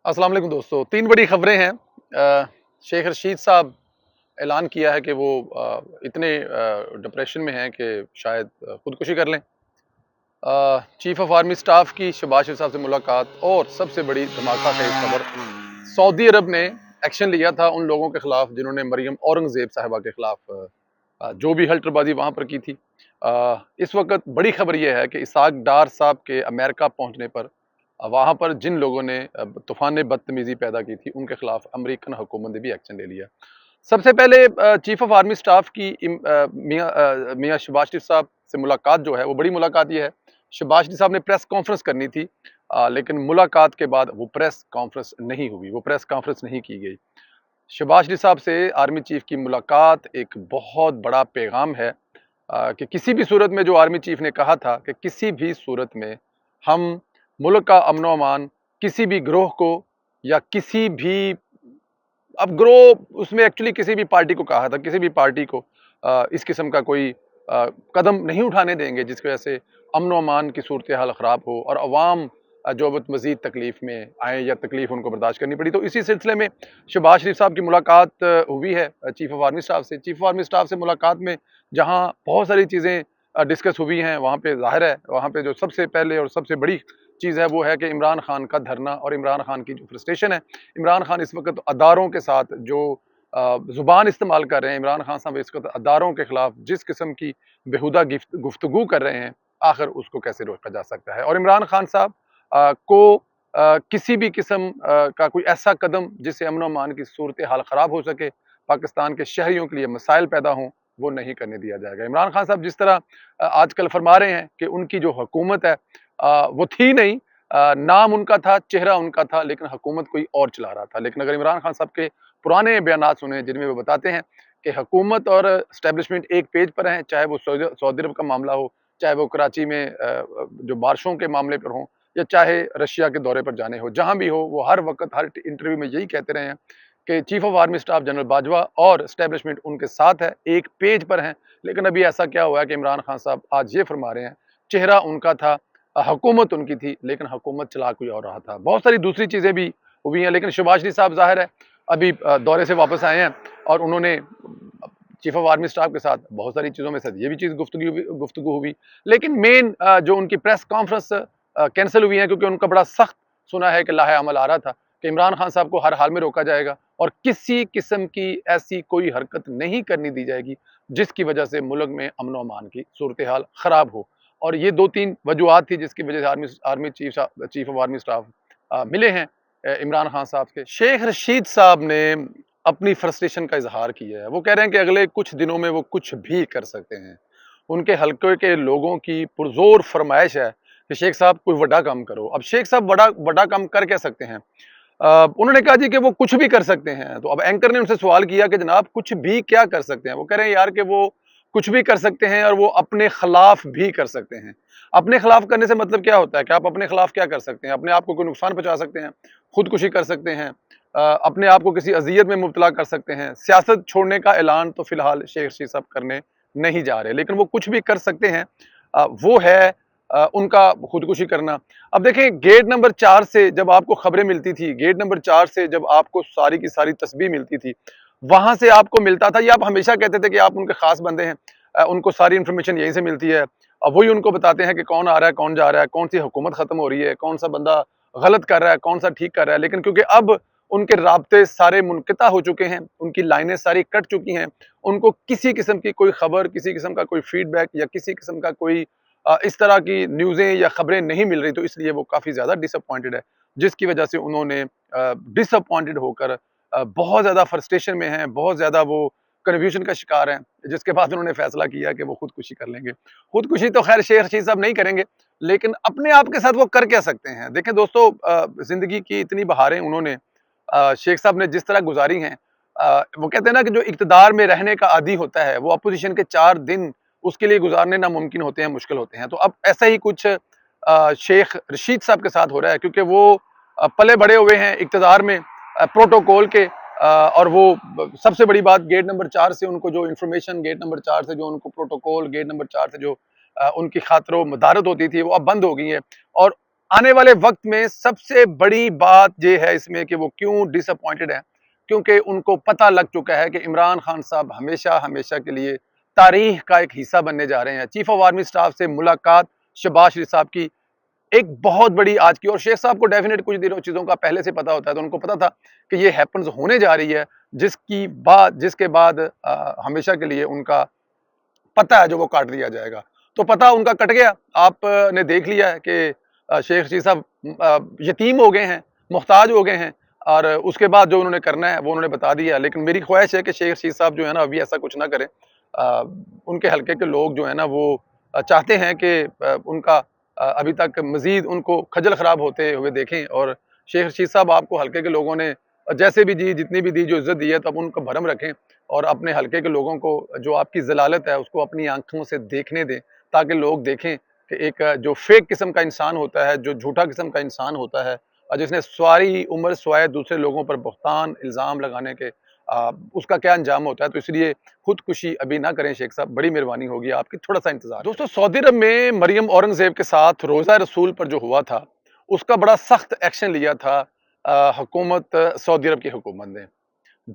अस्सलाम वालेकुम दोस्तों, 3 बड़ी खबरें हैं। शेख रशीद साहब ऐलान किया है कि वो इतने डिप्रेशन में हैं कि शायद खुदकुशी कर लें। चीफ ऑफ आर्मी स्टाफ की शहबाज शरीफ साहब से मुलाकात और सबसे बड़ी धमाका खेज खबर, सऊदी अरब ने एक्शन लिया था उन लोगों के खिलाफ जिन्होंने मरियम औरंगजेब साहिबा के खिलाफ जो भी हल्टरबाजी वहां पर की थी। इस वक्त बड़ी खबर यह है कि इसाक डार साहब के अमेरिका पहुंचने पर वहां पर जिन लोगों ने तूफान बदतमीजी पैदा की थी उनके खिलाफ अमेरिकन हुकूमत ने भी एक्शन ले लिया। सबसे पहले चीफ ऑफ आर्मी स्टाफ की मियां शहबाज शरीफ साहब से मुलाकात जो है वो बड़ी मुलाकात ये है। शहबाज शरीफ साहब ने प्रेस कॉन्फ्रेंस करनी थी, लेकिन मुलाकात के बाद वो प्रेस कॉन्फ्रेंस नहीं हुई, वो प्रेस कॉन्फ्रेंस नहीं की गई। शहबाज शरीफ साहब से आर्मी चीफ की मुलाकात एक बहुत बड़ा पैगाम है कि किसी भी सूरत में, जो आर्मी चीफ ने कहा था कि किसी भी सूरत में हम मुल्क का अमन व अमान किसी भी ग्रोह को या किसी भी, अब ग्रोह उसमें एक्चुअली किसी भी पार्टी को कहा था, किसी भी पार्टी को इस किस्म का कोई कदम नहीं उठाने देंगे जिसकी वजह से अमन व अमान की सूरत हाल ख़राब हो और अवाम जो मज़ीद तकलीफ में आए या तकलीफ उनको बर्दाश्त करनी पड़ी। तो इसी सिलसिले में शहबाज शरीफ साहब की मुलाकात हुई है चीफ ऑफ आर्मी स्टाफ से। चीफ ऑफ आर्मी स्टाफ से मुलाकात में जहाँ बहुत सारी चीज़ें डिस्कस हुई हैं, वहाँ पे ज़ाहिर है, वहाँ पे जो सबसे पहले और सबसे बड़ी चीज़ है वो है कि इमरान खान का धरना और इमरान खान की जो फ्रस्ट्रेशन है। इमरान खान इस वक्त अदारों के साथ जो ज़ुबान इस्तेमाल कर रहे हैं, इमरान खान साहब इस वक्त अदारों के खिलाफ जिस किस्म की बेहुदा गुफ्तगू कर रहे हैं, आखिर उसको कैसे रोका जा सकता है। और इमरान खान साहब को किसी भी किस्म का कोई ऐसा कदम जिससे अमन अमान की सूरत हाल ख़राब हो सके, पाकिस्तान के शहरियों के लिए मसाइल पैदा हों, वो नहीं करने दिया जाएगा। इमरान खान साहब जिस तरह आजकल फरमा रहे हैं कि उनकी जो हुकूमत है वो थी नहीं, नाम उनका था, चेहरा उनका था, लेकिन हुकूमत कोई और चला रहा था। लेकिन अगर इमरान खान साहब के पुराने बयानात सुने जिनमें वो बताते हैं कि हुकूमत और एस्टेब्लिशमेंट एक पेज पर हैं, चाहे वो सऊदी अरब का मामला हो, चाहे वो कराची में जो बारिशों के मामले पर हों, या चाहे रशिया के दौरे पर जाने हो, जहां भी हो, वो हर वक्त हर इंटरव्यू में यही कहते रहे हैं कि chief of army staff general Bajwa और एस्टेब्लिशमेंट उनके साथ है, एक पेज पर हैं। लेकिन अभी ऐसा क्या हुआ है कि इमरान खान साहब आज ये फरमा रहे हैं, चेहरा उनका था, हुकूमत उनकी थी, लेकिन हुकूमत चला कोई और रहा था। बहुत सारी दूसरी चीजें भी हुई हैं, लेकिन शहबाज शरीफ साहब ज़ाहिर है अभी दौरे से वापस आए हैं और उन्होंने चीफ ऑफ आर्मी स्टाफ के साथ बहुत सारी चीज़ों में से ये भी चीज़ गुफ्तगू हुई। लेकिन मेन जो उनकी प्रेस कॉन्फ्रेंस कैंसिल हुई है, क्योंकि उनका बड़ा सख्त सुना है कि लाहे अमल आ रहा था कि इमरान खान साहब को हर हाल में रोका जाएगा और किसी किस्म की ऐसी कोई हरकत नहीं करनी दी जाएगी जिसकी वजह से मुल्क में अमन व अमान की सूरत हाल ख़राब हो। और ये 2-3 वजूहत थी जिसकी वजह से army chief of army staff मिले हैं इमरान खान साहब के। शेख रशीद साहब ने अपनी फ्रस्ट्रेशन का इजहार किया है। वो कह रहे हैं कि अगले कुछ दिनों में वो कुछ भी कर सकते हैं। उनके हल्के के लोगों की पुरजोर फरमाइश है कि शेख साहब कोई बड़ा काम करो। अब शेख साहब बड़ा बड़ा काम कर क्या सकते हैं? उन्होंने कहा जी कि वो कुछ भी कर सकते हैं। तो अब एंकर ने उनसे सवाल किया कि जनाब कुछ भी क्या कर सकते हैं? वो कह रहे हैं यार कि वो कुछ भी कर सकते हैं और वो अपने खिलाफ भी कर सकते हैं। अपने खिलाफ करने से मतलब क्या होता है कि आप अपने खिलाफ क्या कर सकते हैं? अपने आप को कोई नुकसान पहुंचा सकते हैं, खुदकुशी कर सकते हैं, अपने आप को किसी अजियत में मुब्तला कर सकते हैं। सियासत छोड़ने का ऐलान तो फिलहाल शेख रशीद साहब करने नहीं जा रहे, लेकिन वो कुछ भी कर सकते हैं। वो है उनका खुदकुशी करना। अब देखें, गेट नंबर 4 से जब आपको खबरें मिलती थी, गेट नंबर 4 से जब आपको सारी की सारी तस्बीह मिलती थी, वहां से आपको मिलता था, ये आप हमेशा कहते थे कि आप उनके खास बंदे हैं, उनको सारी इंफॉर्मेशन यहीं से मिलती है। अब वही उनको बताते हैं कि कौन आ रहा है, कौन जा रहा है, कौन सी हुकूमत खत्म हो रही है, कौन सा बंदा गलत कर रहा है, कौन सा ठीक कर रहा है। लेकिन क्योंकि अब उनके राब्ते सारे मुनक़ता हो चुके हैं, उनकी लाइनें सारी कट चुकी हैं, उनको किसी किस्म की कोई खबर, किसी किस्म का कोई फीडबैक या किसी किस्म का कोई इस तरह की न्यूज़ें या खबरें नहीं मिल रही, तो इसलिए वो काफ़ी ज़्यादा डिसअपॉइंटेड है, जिसकी वजह से उन्होंने डिसअपॉइंटेड होकर बहुत ज़्यादा फ्रस्ट्रेशन में हैं, बहुत ज़्यादा वो कन्फ्यूजन का शिकार हैं, जिसके बाद उन्होंने फैसला किया कि वो खुदकुशी कर लेंगे। खुदकुशी तो खैर शेख रशीद साहब नहीं करेंगे, लेकिन अपने आप के साथ वो कर क्या सकते हैं? देखें दोस्तों, ज़िंदगी की इतनी बहारें उन्होंने शेख साहब ने जिस तरह गुजारी हैं, वो कहते हैं ना कि जो इक़्तिदार में रहने का आदी होता है, वो अपोज़िशन के 4 दिन उसके लिए गुजारने नामुमकिन होते हैं, मुश्किल होते हैं। तो अब ऐसा ही कुछ शेख रशीद साहब के साथ हो रहा है, क्योंकि वो पले बड़े हुए हैं इक़्तिदार में, प्रोटोकॉल के, और वो सबसे बड़ी बात, गेट नंबर 4 से उनको जो इन्फॉर्मेशन, गेट नंबर 4 से जो उनको प्रोटोकॉल, गेट नंबर 4 से जो उनकी खातिर मदारत होती थी, वो अब बंद हो गई है। और آنے والے وقت میں سب سے بڑی بات یہ ہے اس میں کہ وہ کیوں ڈس اپوائنٹڈ ہیں، کیونکہ ان کو پتہ لگ چکا ہے کہ عمران خان صاحب ہمیشہ ہمیشہ کے لیے تاریخ کا ایک حصہ بننے جا رہے ہیں۔ چیف آف آرمی سٹاف سے ملاقات شہباز شریف صاحب کی ایک بہت بڑی آج کی، اور شیخ صاحب کو ڈیفینیٹ کچھ دنوں چیزوں کا پہلے سے پتا ہوتا ہے، تو ان کو پتا تھا کہ یہ ہیپنز ہونے جا رہی ہے، جس کے بعد ہمیشہ کے لیے ان کا پتہ ہے جو وہ کاٹ دیا جائے گا۔ تو پتہ ان کا کٹ گیا۔ آپ نے دیکھ لیا ہے کہ شیخ رشید صاحب یتیم ہو گئے ہیں، محتاج ہو گئے ہیں، اور اس کے بعد جو انہوں نے کرنا ہے وہ انہوں نے بتا دیا ہے۔ لیکن میری خواہش ہے کہ شیخ رشید صاحب جو ہے نا ابھی ایسا کچھ نہ کریں۔ ان کے حلقے کے لوگ جو ہے نا وہ چاہتے ہیں کہ ان کا ابھی تک مزید ان کو کھجل خراب ہوتے ہوئے دیکھیں، اور شیخ رشید صاحب آپ کو حلقے کے لوگوں نے جیسے بھی دی، جتنی بھی دی، جو عزت دی ہے، تو اب ان کو بھرم رکھیں اور اپنے حلقے کے لوگوں کو جو آپ کی ضلالت ہے اس کو اپنی آنکھوں سے دیکھنے دیں، تاکہ لوگ دیکھیں کہ ایک جو فیک قسم کا انسان ہوتا ہے، جو جھوٹا قسم کا انسان ہوتا ہے، اور جس نے ساری عمر سوائے دوسرے لوگوں پر بہتان الزام لگانے کے اس کا کیا انجام ہوتا ہے۔ تو اس لیے خودکشی ابھی نہ کریں شیخ صاحب، بڑی مہربانی ہوگی آپ کی، تھوڑا سا انتظار۔ دوستو، سعودی عرب میں مریم اورنگزیب کے ساتھ روزہ رسول پر جو ہوا تھا، اس کا بڑا سخت ایکشن لیا تھا حکومت سعودی عرب کی حکومت نے،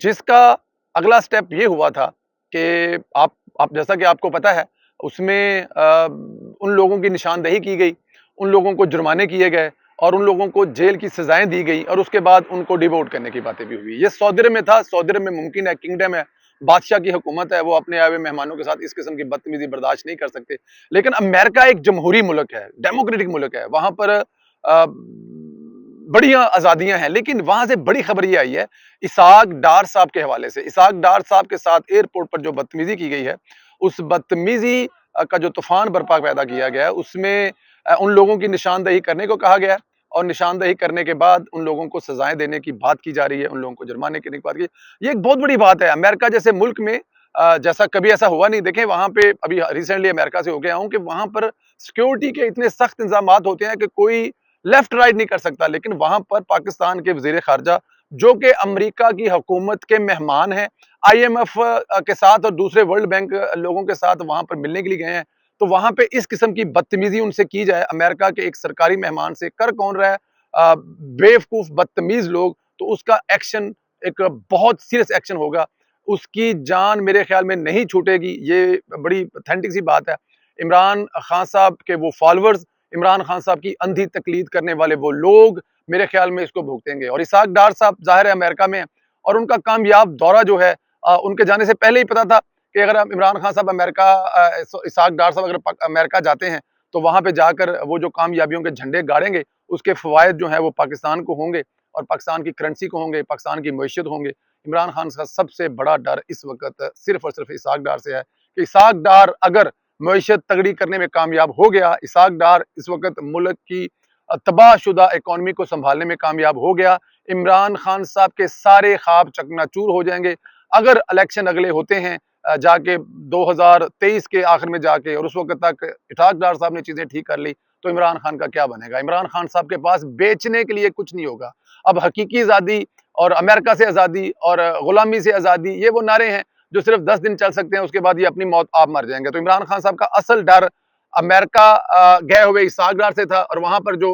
جس کا اگلا سٹیپ یہ ہوا تھا کہ آپ جیسا کہ آپ کو پتا ہے، اس میں ان لوگوں کی نشاندہی کی گئی، ان لوگوں کو جرمانے کیے گئے، اور ان لوگوں کو جیل کی سزائیں دی گئی، اور اس کے بعد ان کو ڈیووٹ کرنے کی باتیں بھی ہوئی۔ یہ سعودی عرب میں تھا، سعودی عرب میں ممکن ہے، کنگڈم ہے، بادشاہ کی حکومت ہے، وہ اپنے آئے ہوئے مہمانوں کے ساتھ اس قسم کی بدتمیزی برداشت نہیں کر سکتے۔ لیکن امریکہ ایک جمہوری ملک ہے، ڈیموکریٹک ملک ہے، وہاں پر بڑی آزادیاں ہیں، لیکن وہاں سے بڑی خبر یہ آئی ہے اسحاق ڈار صاحب کے حوالے سے۔ اسحاق ڈار صاحب کے ساتھ ایئرپورٹ پر جو بدتمیزی کی گئی ہے، اس بدتمیزی کا جو طوفان برپا پیدا کیا گیا ہے، اس میں ان لوگوں کی نشاندہی کرنے کو کہا گیا ہے، اور نشاندہی کرنے کے بعد ان لوگوں کو سزائیں دینے کی بات کی جا رہی ہے، ان لوگوں کو جرمانے کرنے کی بات کی۔ یہ ایک بہت بڑی بات ہے۔ امریکہ جیسے ملک میں جیسا کبھی ایسا ہوا نہیں۔ دیکھیں وہاں پہ ابھی ریسنٹلی امریکہ سے ہو کے آیا ہوں کہ وہاں پر سیکیورٹی کے اتنے سخت انتظامات ہوتے ہیں کہ کوئی لیفٹ رائٹ نہیں کر سکتا، لیکن وہاں پر پاکستان کے وزیر خارجہ جو کہ امریکہ کی حکومت کے مہمان ہیں، آئی ایم ایف کے ساتھ اور دوسرے ورلڈ بینک لوگوں کے ساتھ وہاں پر ملنے کے لیے گئے ہیں، تو وہاں پہ اس قسم کی بدتمیزی ان سے کی جائے، امریکہ کے ایک سرکاری مہمان سے کر کون رہا ہے بیوقوف بدتمیز لوگ، تو اس کا ایکشن ایک بہت سیریس ایکشن ہوگا۔ اس کی جان میرے خیال میں نہیں چھوٹے گی، یہ بڑی اتھینٹک سی بات ہے۔ عمران خان صاحب کے وہ فالورز، عمران خان صاحب کی اندھی تقلید کرنے والے وہ لوگ میرے خیال میں اس کو بھگتیں گے۔ اور اسحاق ڈار صاحب ظاہر ہے امریکہ میں ہیں، اور ان کا کامیاب دورہ جو ہے ان کے جانے سے پہلے ہی پتا تھا کہ اگر عمران خان صاحب امریکہ اسحاق ڈار صاحب اگر امریکہ جاتے ہیں تو وہاں پہ جا کر وہ جو کامیابیوں کے جھنڈے گاڑیں گے، اس کے فوائد جو ہیں وہ پاکستان کو ہوں گے، اور پاکستان کی کرنسی کو ہوں گے، پاکستان کی معیشت ہوں گے۔ عمران خان کا سب سے بڑا ڈر اس وقت صرف اور صرف اسحاق ڈار سے ہے کہ اسحاق ڈار اگر معیشت تگڑی کرنے میں کامیاب ہو گیا، اسحاق ڈار اس وقت ملک کی تباہ شدہ اکانومی کو سنبھالنے میں کامیاب ہو گیا، عمران خان صاحب کے سارے خواب چکنا چور ہو جائیں گے۔ اگر الیکشن اگلے ہوتے ہیں جا کے 2023 کے آخر میں جا کے، اور اس وقت تک اسحاق ڈار صاحب نے چیزیں ٹھیک کر لی، تو عمران خان کا کیا بنے گا؟ عمران خان صاحب کے پاس بیچنے کے لیے کچھ نہیں ہوگا۔ اب حقیقی آزادی اور امریکہ سے آزادی اور غلامی سے آزادی، یہ وہ نعرے ہیں جو صرف 10 دن چل سکتے ہیں، اس کے بعد یہ اپنی موت آپ مر جائیں گے۔ تو عمران خان صاحب کا اصل ڈر امریکہ گئے ہوئے اسحاق ڈار سے تھا، اور وہاں پر جو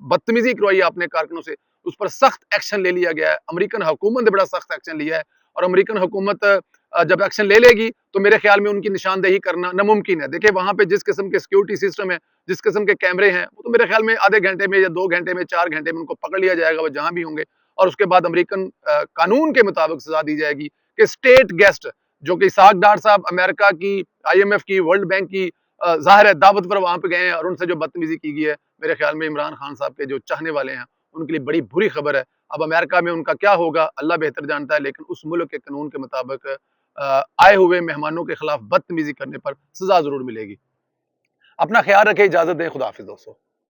بدتمیزی کروائی آپ نے کارکنوں سے، اس پر سخت ایکشن لے لیا گیا ہے۔ امریکن حکومت نے بڑا سخت ایکشن لیا ہے، اور امریکن حکومت جب ایکشن لے لے گی تو میرے خیال میں ان کی نشاندہی کرنا ناممکن ہے۔ دیکھیں وہاں پہ جس قسم کے سیکیورٹی سسٹم ہے، جس قسم کے کیمرے ہیں، وہ تو میرے خیال میں آدھے گھنٹے میں یا 2 گھنٹے میں 4 گھنٹے میں ان کو پکڑ لیا جائے گا، وہ جہاں بھی ہوں گے، اور اس کے بعد امریکن قانون کے مطابق سزا دی جائے گی کہ اسٹیٹ گیسٹ جو کہ اسحاق ڈار صاحب امریکہ کی، آئی ایم ایف کی، ورلڈ بینک کی ظاہر ہے دعوت پر وہاں پہ گئے ہیں، اور ان سے جو بدتمیزی کی گئی ہے، میرے خیال میں عمران خان صاحب کے جو چاہنے والے ہیں ان کے لیے بڑی بری خبر ہے۔ اب امریکہ میں ان کا کیا ہوگا اللہ بہتر جانتا ہے، لیکن اس ملک کے قانون کے مطابق آئے ہوئے مہمانوں کے خلاف بدتمیزی کرنے پر سزا ضرور ملے گی۔ اپنا خیال رکھیں، اجازت دیں، خدا حافظ دوستو۔